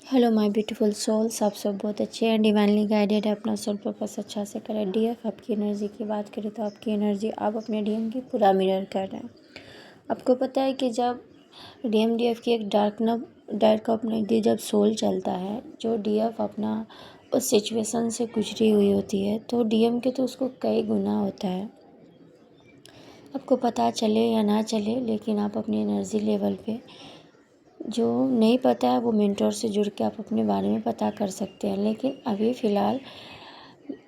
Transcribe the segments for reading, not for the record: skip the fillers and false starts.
Hello my beautiful souls, आप सब बहुत अच्छे हैं, डिवाइनली गाइडेड है, अपना सोल पर्पस अच्छा से करें। डीएफ आपकी एनर्जी की बात करें तो आपकी एनर्जी आप अपने डीएम की पूरा मिरर कर रहे हैं। आपको पता है कि जब डीएफ की एक डार्क अपने जब सोल चलता है, जो डीएफ अपना उस सिचुएशन से गुजरी हुई होती है, तो डीएम के तो उसको कई गुना होता है। आपको पता चले या ना चले, लेकिन आप अपनी एनर्जी लेवल पे जो नहीं पता है वो मेंटोर से जुड़ के आप अपने बारे में पता कर सकते हैं। लेकिन अभी फ़िलहाल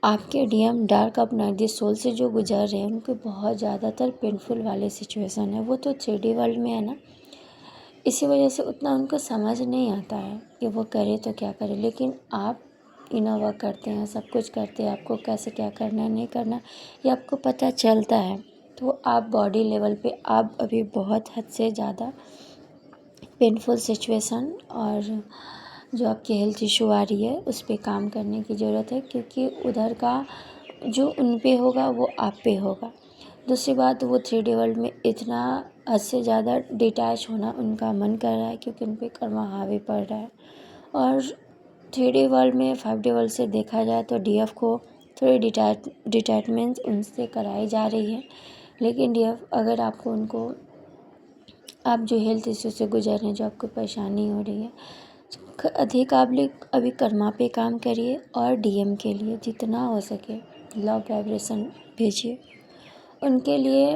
आपके डीएम dark of night this soul से जो गुजर रहे हैं, उनके बहुत ज़्यादातर पेनफुल वाले सिचुएशन है। वो तो 3D वर्ल्ड में है ना, इसी वजह से उतना उनको समझ नहीं आता है कि वो करे तो क्या करे। लेकिन आप इनर वर्क करते हैं, सब कुछ करते हैं, आपको कैसे क्या करना है नहीं करना ये आपको पता चलता है। तो आप बॉडी लेवल पे आप अभी बहुत हद से ज़्यादा पेनफुल सिचुएशन और जो आपकी हेल्थ इशू आ रही है उस पे काम करने की ज़रूरत है, क्योंकि उधर का जो उन पे होगा वो आप पे होगा। दूसरी बात, वो 3D वर्ल्ड में इतना हद से ज़्यादा डिटैच होना उनका मन कर रहा है, क्योंकि उन पे कर्मा हावी पड़ रहा है। और 3D वर्ल्ड में 5D वर्ल्ड से देखा जाए तो डीएफ को थोड़ी डिटैचमेंट उनसे कराई जा रही है। लेकिन डीएफ अगर आपको उनको आप जो हेल्थ इश्यू से गुजर रहे हैं, जो आपको परेशानी हो रही है, अधिक आप लोग अभी कर्मा पे काम करिए और डीएम के लिए जितना हो सके लव वाइब्रेशन भेजिए। उनके लिए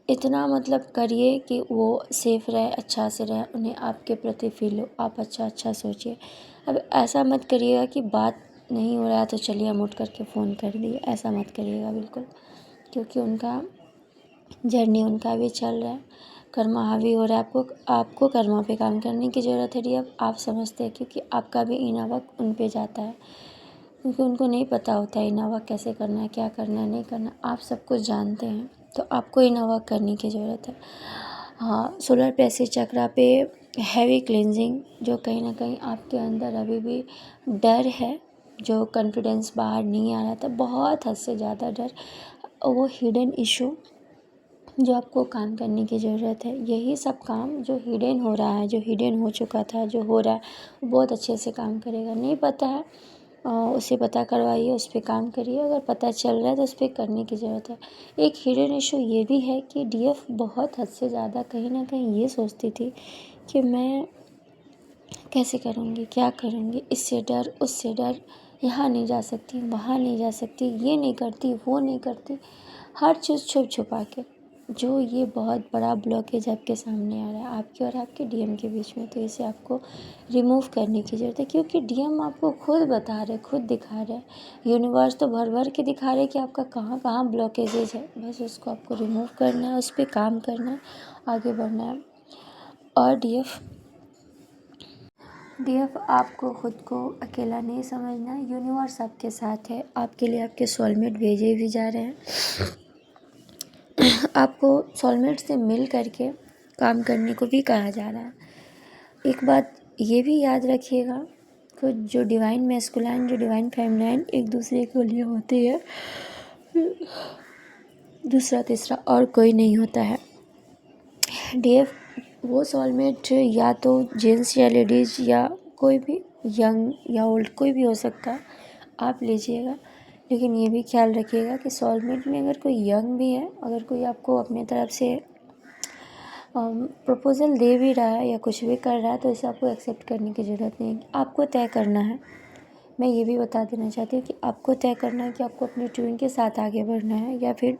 इतना मतलब करिए कि वो सेफ रहे, अच्छा से रहे, उन्हें आपके प्रति फील हो, आप अच्छा सोचिए। अब ऐसा मत करिएगा कि बात नहीं हो रहा है तो चलिए हम उठ करके फ़ोन कर दिए, ऐसा मत करिएगा बिल्कुल, क्योंकि उनका जर्नी उनका भी चल रहा है, कर्मा हावी हो रहा है। आपको कर्मा पे काम करने की ज़रूरत है। अब आप समझते हैं, क्योंकि आपका भी इनर वर्क उन पे जाता है, क्योंकि उनको नहीं पता होता है इनर वर्क कैसे करना है, क्या करना है नहीं करना। आप सब कुछ जानते हैं, तो आपको इनर वर्क करने की ज़रूरत है। हाँ, सोलर प्लेक्सस चक्रा पे हैवी क्लींजिंग, जो कहीं ना कहीं आपके अंदर अभी भी डर है, जो कॉन्फिडेंस बाहर नहीं आ रहा था, बहुत हद से ज़्यादा डर, वो हिडन इशू जो आपको काम करने की ज़रूरत है। यही सब काम जो हिडन हो रहा है, जो हिडन हो चुका था, जो हो रहा है, वो बहुत अच्छे से काम करेगा। नहीं पता है उसे पता करवाइए, उस पर काम करिए। अगर पता चल रहा है तो उस पर करने की ज़रूरत है। एक हिडन इशू ये भी है कि डीएफ बहुत हद से ज़्यादा कहीं ना कहीं ये सोचती थी कि मैं कैसे करूँगी, क्या करूँगी, इससे डर, उससे डर, यहाँ नहीं जा सकती, वहाँ नहीं जा सकती, ये नहीं करती, वो नहीं करती, हर चीज़ छुप छुपा के, जो ये बहुत बड़ा ब्लॉकेज आपके सामने आ रहा है आपके और आपके डीएम के बीच में। तो इसे आपको रिमूव करने की ज़रूरत है, क्योंकि डीएम आपको खुद बता रहे, खुद दिखा रहे, यूनिवर्स तो भर भर के दिखा रहे कि आपका कहाँ कहाँ ब्लॉकेजेज है। बस उसको आपको रिमूव करना है, उस पर काम करना है, आगे बढ़ना है। और डीएफ आपको खुद को अकेला नहीं समझना, यूनिवर्स आपके साथ है, आपके लिए आपके सोलमेट भेजे भी जा रहे हैं। आपको सोलमेट से मिल करके काम करने को भी कहा जा रहा है। एक बात ये भी याद रखिएगा, कुछ जो डिवाइन मैस्कुलाइन, जो डिवाइन फेमिनाइन एक दूसरे के लिए होती है, दूसरा तीसरा और कोई नहीं होता है। डीएफ वो सोलमेट या तो जेंट्स या लेडीज़ या कोई भी यंग या ओल्ड कोई भी हो सकता है, आप लीजिएगा। लेकिन ये भी ख्याल रखिएगा कि सोलमेट में अगर कोई यंग भी है, अगर कोई आपको अपने तरफ से प्रपोज़ल दे भी रहा है या कुछ भी कर रहा है, तो इसे आपको एक्सेप्ट करने की ज़रूरत नहीं है। आपको तय करना है। मैं ये भी बता देना चाहती हूँ कि आपको तय करना है कि आपको अपने ट्यून के साथ आगे बढ़ना है या फिर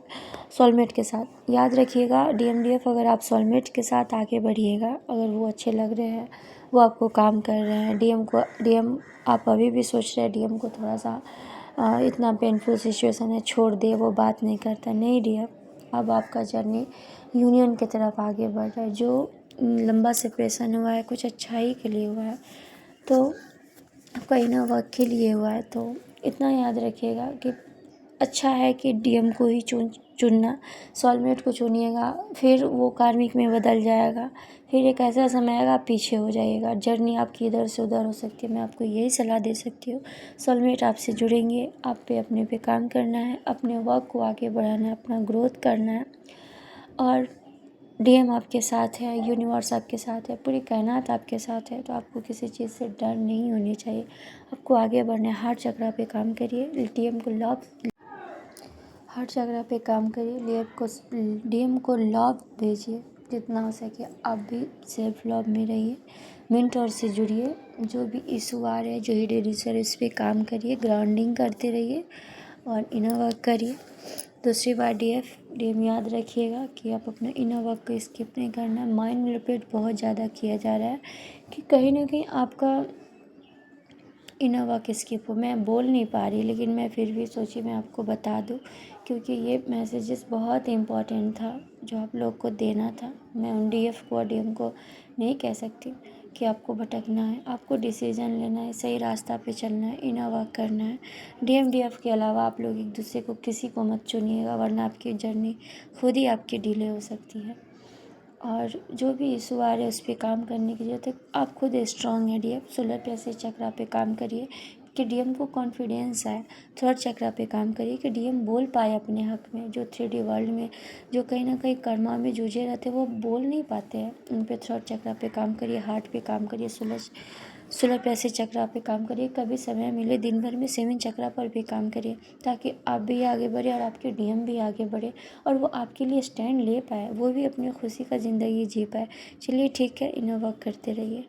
सोलमेट के साथ। याद रखिएगा डीएफ, अगर आप सोलमेट के साथ आगे बढ़िएगा, अगर वो अच्छे लग रहे हैं, वो आपको काम कर रहे हैं, डीएम आप अभी भी सोच रहे हैं डीएम को थोड़ा सा इतना पेनफुल सिचुएशन है, छोड़ दे, वो बात नहीं करता, नहीं डीएफ, अब आपका जर्नी यूनियन की तरफ आगे बढ़ रहा है। जो लंबा सेपरेशन हुआ है कुछ अच्छाई के लिए हुआ है, तो आपका इनर वर्क के लिए हुआ है। तो इतना याद रखिएगा कि अच्छा है कि डीएम को ही चुनना, सोलमेट को चुनिएगा, फिर वो कार्मिक में बदल जाएगा, फिर एक ऐसा समय आएगा आप पीछे हो जाइएगा, जर्नी आपकी इधर से उधर हो सकती है। मैं आपको यही सलाह दे सकती हूँ, सोलमेट आपसे जुड़ेंगे, आप पे अपने पे काम करना है, अपने वर्क को आगे बढ़ाना है, अपना ग्रोथ करना है। और डीएम आपके साथ है, यूनिवर्स आपके साथ है, पूरी कायनात आपके साथ है, तो आपको किसी चीज़ से डर नहीं होनी चाहिए। आपको आगे बढ़ना है। हार्ट चक्रा पे काम करिए, डीएम को लव हार्ट चक्रा पे काम करिए, डीएम को लव भेजिए जितना हो सके। आप भी सेल्फ लव में रहिए, मेंटोर से जुड़िए, जो भी इशू आ रहे हैं, जो हिडन इशू इस पे काम करिए, ग्राउंडिंग करते रहिए और इनर वर्क करिए। दूसरी बात डीएम याद रखिएगा कि आप अपना इनर वर्क को स्किप नहीं करना। माइंड रिपीट बहुत ज़्यादा किया जा रहा है कि कहीं ना कहीं आपका इनर वर्क स्किप हो। मैं बोल नहीं पा रही, लेकिन मैं फिर भी सोची मैं आपको बता दूं, क्योंकि ये मैसेजेस बहुत इम्पोर्टेंट था जो आप लोग को देना था। मैं उन डीएफ को और डीएम को नहीं कह सकती कि आपको भटकना है, आपको डिसीजन लेना है, सही रास्ता पे चलना है, इनर वर्क करना है। डीएम डीएफ के अलावा आप लोग एक दूसरे को किसी को मत चुनिएगा, वरना आपकी जर्नी खुद ही आपकी डिले हो सकती है। और जो भी इशू आ रहे हैं उस पर काम करने की जरूरत है। आप खुद स्ट्रांग है डीएम। सोलर प्लेक्सस चक्रा पे काम करिए कि डीएम को कॉन्फिडेंस आए। थर्ड चक्रा पे काम करिए कि डीएम बोल पाए अपने हक में। जो 3D वर्ल्ड में जो कहीं ना कहीं कर्मा में जूझे रहते हैं, वो बोल नहीं पाते हैं, उन पे थर्ड चक्रा पे काम करिए। हार्ट पे काम करिए, सोलर प्लेक्सस चक्रा पे काम करिए। कभी समय मिले दिन भर में 7 चक्रा पर भी काम करिए, ताकि आप भी आगे बढ़े और आपके डीएम भी आगे बढ़े और वो आपके लिए स्टैंड ले पाए, वो भी अपनी खुशी का ज़िंदगी जी पाए। चलिए ठीक है, इनर वर्क करते रहिए।